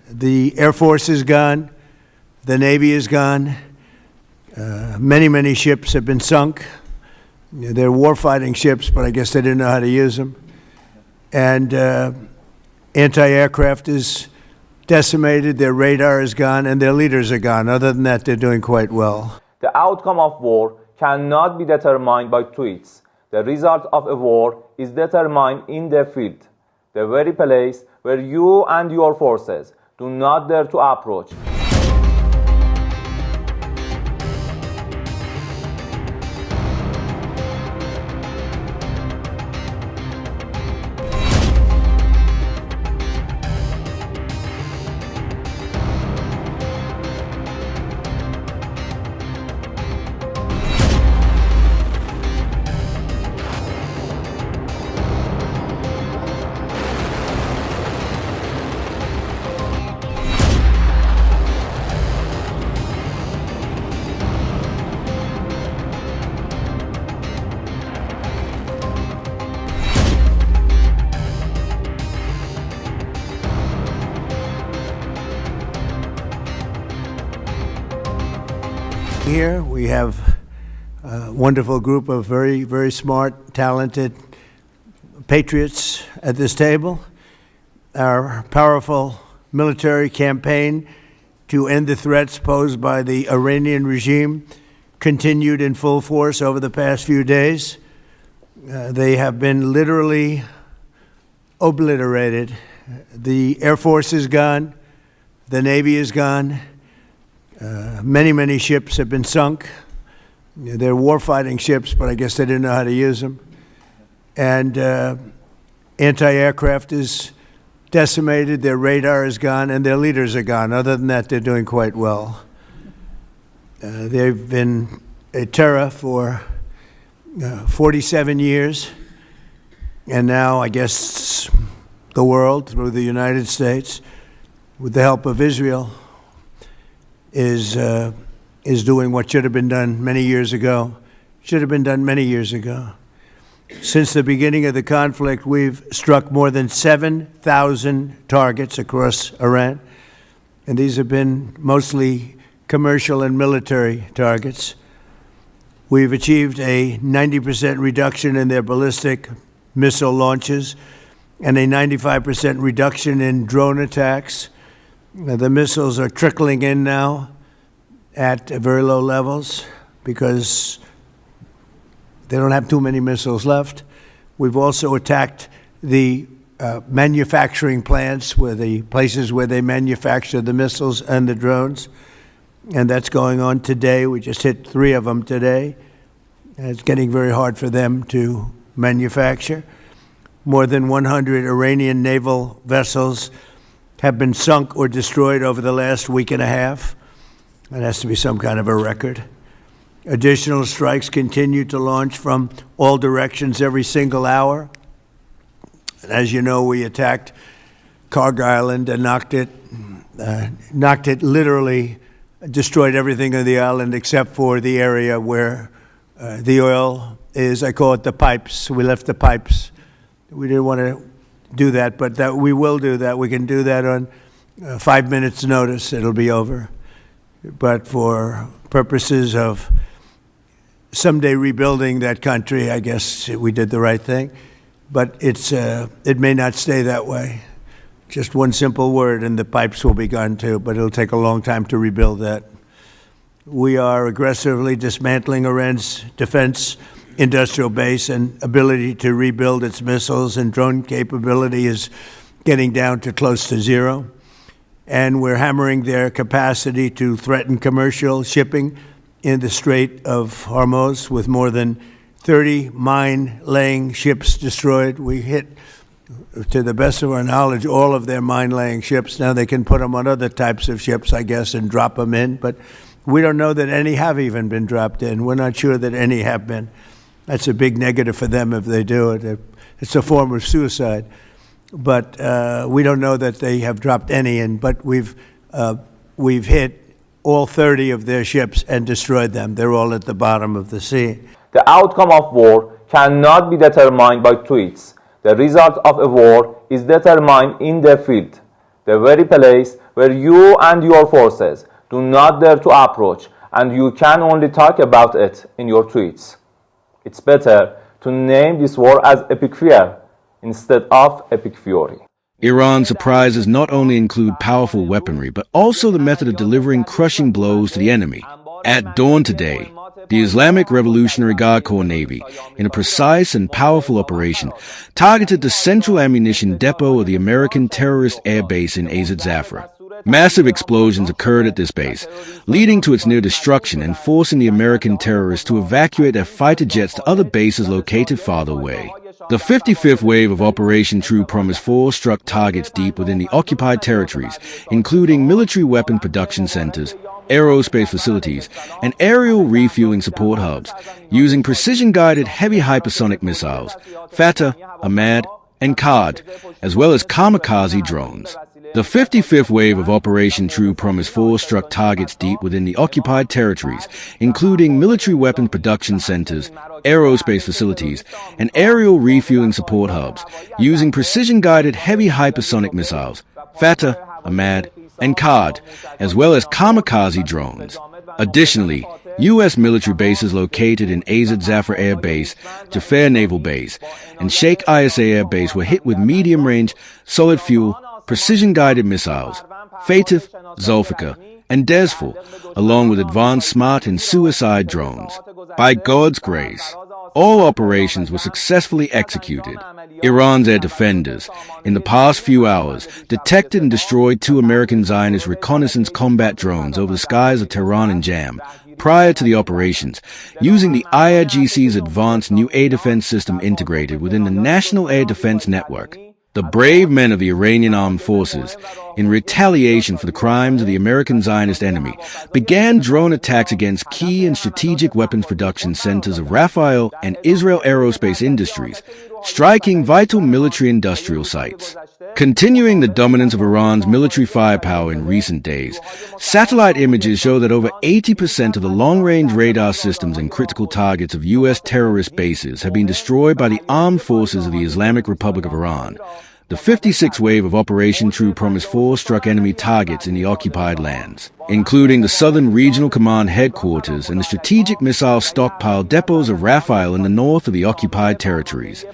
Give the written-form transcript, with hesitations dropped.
The Air Force is gone. The Navy is gone. Many ships have been sunk. They're war-fighting ships, but I guess they didn't know how to use them. And anti-aircraft is decimated, their radar is gone, and their leaders are gone. Other than that, they're doing quite well. The outcome of war cannot be determined by tweets. The result of a war is determined in the field, the very place where you and your forces do not dare to approach. Here we have a wonderful group of very smart, talented patriots at this table. Our powerful military campaign to end the threats posed by the Iranian regime continued in full force over the past few days. They have been literally obliterated. The Air Force is gone. The Navy is gone. Many ships have been sunk. They're war-fighting ships, but I guess they didn't know how to use them. And anti-aircraft is decimated, their radar is gone, and their leaders are gone. Other than that, they're doing quite well. They've been a terror for 47 years, and now I guess the world, through the United States, with the help of Israel, is doing what should have been done many years ago. Should have been done many years ago. Since the beginning of the conflict, we've struck more than 7,000 targets across Iran, and these have been mostly commercial and military targets. We've achieved a 90% reduction in their ballistic missile launches and a 95% reduction in drone attacks. The missiles are trickling in now at very low levels because they don't have too many missiles left. We've also attacked the manufacturing plants, where the places where they manufacture the missiles and the drones, and that's going on today. We just hit 3 of them today. And it's getting very hard for them to manufacture. More than 100 Iranian naval vessels have been sunk or destroyed over the last week and a half. That has to be some kind of a record. Additional strikes continue to launch from all directions every single hour. And as you know, we attacked Karg Island and knocked it literally, destroyed everything on the island except for the area where the oil is. I call it the pipes. We left the pipes. We didn't want to do that, but that we will do that. We can do that on 5 minutes notice. It'll be over. But for purposes of someday rebuilding that country, I guess we did the right thing. But it may not stay that way. Just one simple word and the pipes will be gone too, but it'll take a long time to rebuild that. We are aggressively dismantling Iran's defense industrial base, and ability to rebuild its missiles and drone capability is getting down to close to zero. And we're hammering their capacity to threaten commercial shipping in the Strait of Hormuz, with more than 30 mine-laying ships destroyed. We hit, to the best of our knowledge, all of their mine-laying ships. Now they can put them on other types of ships, I guess, and drop them in, but we don't know that any have even been dropped in. We're not sure that any have been. That's a big negative for them if they do it. It's a form of suicide. But we don't know that they have dropped any in, but we've hit all 30 of their ships and destroyed them. They're all at the bottom of the sea. The outcome of war cannot be determined by tweets. The result of a war is determined in the field, the very place where you and your forces do not dare to approach, and you can only talk about it in your tweets. It's better to name this war as epic fear instead of epic fury. Iran's surprises not only include powerful weaponry, but also the method of delivering crushing blows to the enemy. At dawn today, the Islamic Revolutionary Guard Corps Navy, in a precise and powerful operation, targeted the central ammunition depot of the American terrorist air base in Azad Zafra. Massive explosions occurred at this base, leading to its near destruction and forcing the American terrorists to evacuate their fighter jets to other bases located farther away. The 55th wave of Operation True Promise 4 struck targets deep within the occupied territories, including military weapon production centers, aerospace facilities, and aerial refueling support hubs, using precision-guided heavy hypersonic missiles, Fatah, Ahmad, and Qad, as well as kamikaze drones. The 55th wave of Operation True Promise 4 struck targets deep within the occupied territories, including military weapon production centers, aerospace facilities, and aerial refueling support hubs, using precision-guided heavy hypersonic missiles, Fatah, Ahmad, and Qad, as well as kamikaze drones. Additionally, U.S. military bases located in Azad Zafar Air Base, Jafar Naval Base, and Sheikh Isa Air Base were hit with medium-range, solid-fuel, precision-guided missiles, Fatih, Zulfikar, and Desful, along with advanced smart and suicide drones. By God's grace, all operations were successfully executed. Iran's air defenders, in the past few hours, detected and destroyed 2 American Zionist reconnaissance combat drones over the skies of Tehran and Jam prior to the operations, using the IRGC's advanced new air defense system integrated within the National Air Defense Network. The brave men of the Iranian armed forces, in retaliation for the crimes of the American Zionist enemy, began drone attacks against key and strategic weapons production centers of Rafael and Israel Aerospace Industries, striking vital military-industrial sites. Continuing the dominance of Iran's military firepower in recent days, satellite images show that over 80% of the long-range radar systems and critical targets of U.S. terrorist bases have been destroyed by the armed forces of the Islamic Republic of Iran. The 56th wave of Operation True Promise 4 struck enemy targets in the occupied lands, including the Southern Regional Command headquarters and the strategic missile stockpile depots of Rafael in the north of the occupied territories.